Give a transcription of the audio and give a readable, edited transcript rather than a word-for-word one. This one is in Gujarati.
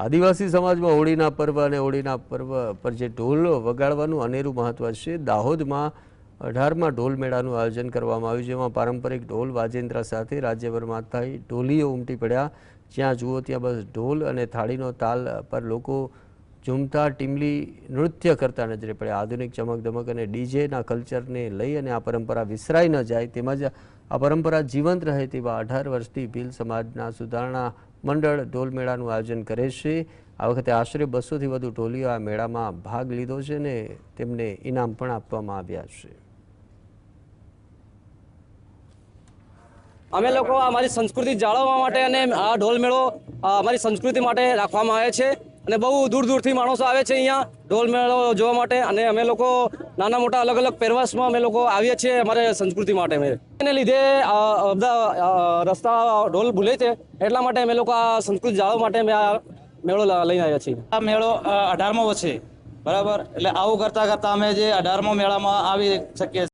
આદિવાસી સમાજમાં હોળીના પર્વ અને હોળીના પર્વ પર જે ઢોલ વગાડવાનું અનેરું મહત્વ છે। દાહોદમાં 18મા ઢોલ મેળાનું આયોજન કરવામાં આવ્યું, જેમાં પારંપરિક ઢોલ વાજેન્દ્ર સાથે રાજ્યભરમાં થઈ ઢોલીઓ ઉમટી પડ્યા। જ્યાં જુઓ ત્યાં બસ ઢોલ અને થાળીનો તાલ પર લોકો ઝૂમતા ટીમલી નૃત્ય કરતા નજરે પડ્યા। આધુનિક ચમકદમક અને ડીજેના કલ્ચરને લઈ અને આ પરંપરા વિસરાઈ ન જાય તેમજ આ પરંપરા જીવંત રહે તેવા 18 વર્ષથી ભીલ સમાજના સુધારણા મંડળ ઢોલ મેળાનું આયોજન કરે છે। આ વખતે આશરે 200થી વધુ ઢોલીઓ આ મેળામાં ભાગ લીધો છે અને તેમને ઇનામ પણ આપવામાં આવ્યા છે। અમે લોકો અમારી સંસ્કૃતિ જાળવવા માટે અને આ ઢોલ મેળો અમારી સંસ્કૃતિ માટે રાખવામાં આવે છે અને બહુ દૂર દૂરથી માણસો આવે છે અહીંયા ઢોલ મેળો જોવા માટે। અને અમે લોકો નાના મોટા અલગ અલગ પહેરવેશમાં અમે લોકો આવીએ છીએ અમારે સંસ્કૃતિ માટે। એને લીધે બધા રસ્તા ઢોલ ભૂલે છે, એટલા માટે અમે લોકો આ સંસ્કૃતિ જાળવવા માટે અમે આ મેળો લઈને આવ્યા છીએ। આ મેળો 18મો છે, બરાબર, એટલે આવું કરતાં કરતાં અમે જે 18મો મેળામાં આવી શકીએ।